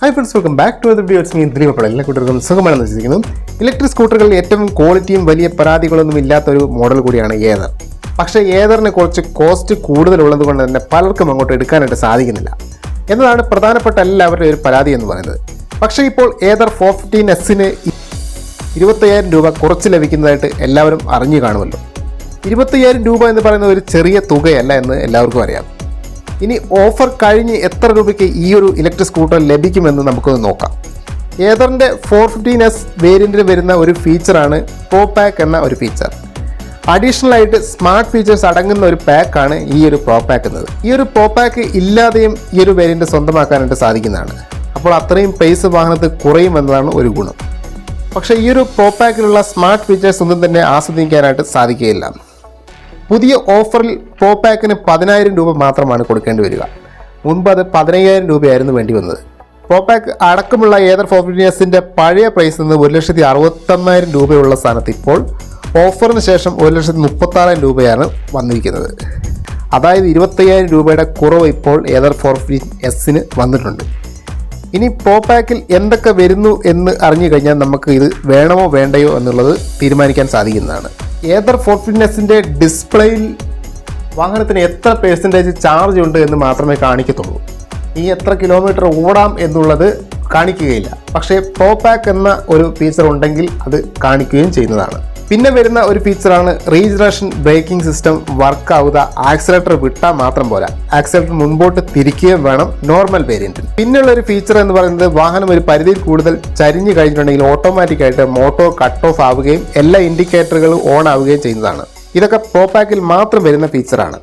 Hi friends, welcome back to the video. It's me, Dilip. എല്ലാ കൂട്ടർക്കും സുഖമാണെന്ന് വിശ്വസിക്കുന്നു. ഇലക്ട്രിക് സ്കൂട്ടറുകളിൽ ഏറ്റവും ക്വാളിറ്റിയും വലിയ പരാതികളൊന്നും ഇല്ലാത്തൊരു മോഡൽ കൂടിയാണ് ഏതർ. പക്ഷേ ഏതറിന് കുറച്ച് കോസ്റ്റ് കൂടുതലുള്ളത് കൊണ്ട് തന്നെ പലർക്കും അങ്ങോട്ട് എടുക്കാനായിട്ട് സാധിക്കുന്നില്ല എന്നതാണ് പ്രധാനപ്പെട്ട എല്ലാവരുടെയും ഒരു പരാതി എന്ന് പറയുന്നത്. പക്ഷേ ഇപ്പോൾ ഏതർ 415Sന് 25,000 രൂപ കുറച്ച് ലഭിക്കുന്നതായിട്ട് എല്ലാവരും അറിഞ്ഞു കാണുമല്ലോ. 25,000 രൂപ എന്ന് പറയുന്നത് ഒരു ചെറിയ തുകയല്ല എന്ന് എല്ലാവർക്കും അറിയാം. ഇനി ഓഫർ കഴിഞ്ഞ് എത്ര രൂപയ്ക്ക് ഈ ഒരു ഇലക്ട്രിക് സ്കൂട്ടർ ലഭിക്കുമെന്ന് നമുക്കൊന്ന് നോക്കാം. ഏതറിൻ്റെ 415S വേരിയൻറ്റിൽ വരുന്ന ഒരു ഫീച്ചറാണ് പ്രോ പാക്ക് എന്ന ഒരു ഫീച്ചർ. അഡീഷണൽ ആയിട്ട് സ്മാർട്ട് ഫീച്ചേഴ്സ് അടങ്ങുന്ന ഒരു പാക്കാണ് ഈ ഒരു പ്രോ പാക്ക് എന്നത്. ഈ ഒരു പ്രോ പാക്ക് ഇല്ലാതെയും ഈ ഒരു വേരിയൻറ്റ് സ്വന്തമാക്കാനായിട്ട് സാധിക്കുന്നതാണ്. അപ്പോൾ അത്രയും പ്രൈസ് വാഹനത്തിൽ കുറയുമെന്നതാണ് ഒരു ഗുണം. പക്ഷേ ഈ ഒരു പ്രോ പാക്കിലുള്ള സ്മാർട്ട് ഫീച്ചേഴ്സ് ഒന്നും തന്നെ ആസ്വദിക്കാനായിട്ട് സാധിക്കുകയില്ല. പുതിയ ഓഫറിൽ പ്രോ പാക്കിന് 10,000 രൂപ മാത്രമാണ് കൊടുക്കേണ്ടി വരിക. മുൻപ് അത് 15,000 രൂപയായിരുന്നു വേണ്ടി വന്നത്. പ്രോ പാക്ക് അടക്കമുള്ള ഏതർ 415Sൻ്റെ പഴയ പ്രൈസിൽ നിന്ന് 1,61,000 രൂപയുള്ള സ്ഥാനത്ത് ഇപ്പോൾ ഓഫറിന് ശേഷം 1,36,000 രൂപയാണ് വന്നിരിക്കുന്നത്. അതായത് 25,000 രൂപയുടെ കുറവ് ഇപ്പോൾ ഏതർ 415Sന് വന്നിട്ടുണ്ട്. ഇനി പ്രോ പാക്കിൽ എന്തൊക്കെ വരുന്നു എന്ന് അറിഞ്ഞു കഴിഞ്ഞാൽ നമുക്ക് ഇത് വേണമോ വേണ്ടയോ എന്നുള്ളത് തീരുമാനിക്കാൻ സാധിക്കുന്നതാണ്. ഏതർ 415Sൻ്റെ ഡിസ്പ്ലേയിൽ വാഹനത്തിന് എത്ര പെർസെൻറ്റേജ് ചാർജ് ഉണ്ട് എന്ന് മാത്രമേ കാണിക്കത്തുള്ളൂ. ഈ എത്ര കിലോമീറ്റർ ഓടാം എന്നുള്ളത് കാണിക്കുകയില്ല. പക്ഷേ പ്രോ പാക്ക് എന്ന ഒരു ഫീച്ചർ ഉണ്ടെങ്കിൽ അത് കാണിക്കുകയും ചെയ്യുന്നതാണ്. പിന്നെ വരുന്ന ഒരു ഫീച്ചറാണ് റീജനറേഷൻ ബ്രേക്കിംഗ് സിസ്റ്റം വർക്ക് ആവുക. ആക്സിലേറ്റർ വിട്ടാൽ മാത്രം പോരാ, ആക്സിലേറ്റർ മുൻപോട്ട് തിരിക്കുകയും വേണം നോർമൽ വേരിയൻറ്റിൽ. പിന്നെയുള്ള ഒരു ഫീച്ചർ എന്ന് പറയുന്നത് വാഹനം ഒരു പരിധിയിൽ കൂടുതൽ ചരിഞ്ഞു കഴിഞ്ഞിട്ടുണ്ടെങ്കിൽ ഓട്ടോമാറ്റിക്കായിട്ട് മോട്ടോർ കട്ട് ഓഫ് ആവുകയും എല്ലാ ഇൻഡിക്കേറ്ററുകളും ഓൺ ആവുകയും ചെയ്യുന്നതാണ്. ഇതൊക്കെ പ്രോ പാക്കിൽ മാത്രം വരുന്ന ഫീച്ചറാണ്.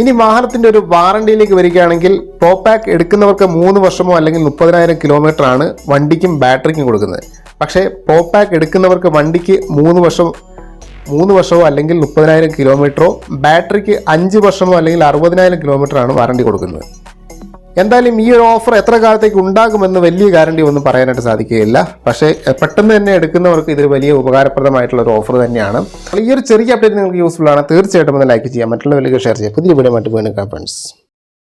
ഇനി വാഹനത്തിൻ്റെ ഒരു വാറണ്ടിയിലേക്ക് വരികയാണെങ്കിൽ പ്രോ പാക്ക് എടുക്കുന്നവർക്ക് 3 വർഷമോ അല്ലെങ്കിൽ 30,000 കിലോമീറ്റർ ആണ് വണ്ടിക്കും ബാറ്ററിക്കും കൊടുക്കുന്നത്. പക്ഷേ പ്രോ പാക്ക് എടുക്കുന്നവർക്ക് വണ്ടിക്ക് 3 വർഷമോ അല്ലെങ്കിൽ 30,000 കിലോമീറ്ററോ ബാറ്ററിക്ക് 5 വർഷമോ അല്ലെങ്കിൽ 60,000 കിലോമീറ്റർ ആണ് വാറണ്ടി കൊടുക്കുന്നത്. എന്തായാലും ഈ ഒരു ഓഫർ എത്ര കാലത്തേക്ക് ഉണ്ടാകുമെന്ന് വലിയ ഗ്യാരണ്ടി ഒന്നും പറയാനായിട്ട് സാധിക്കുകയില്ല. പക്ഷേ പെട്ടെന്ന് തന്നെ എടുക്കുന്നവർക്ക് ഇതൊരു വലിയ ഉപകാരപ്രദമായിട്ടുള്ള ഒരു ഓഫർ തന്നെയാണ്. ഈ ഒരു ചെറിയ അപ്ഡേറ്റ് നിങ്ങൾക്ക് യൂസ്ഫുൾ ആണ്. തീർച്ചയായിട്ടും ഒന്ന് ലൈക്ക് ചെയ്യാം, മറ്റുള്ളവരിലേക്ക് ഷെയർ ചെയ്യാം. പുതിയ വീഡിയോ മറ്റു വീണ്ടും ഫ്രണ്ട്സ്.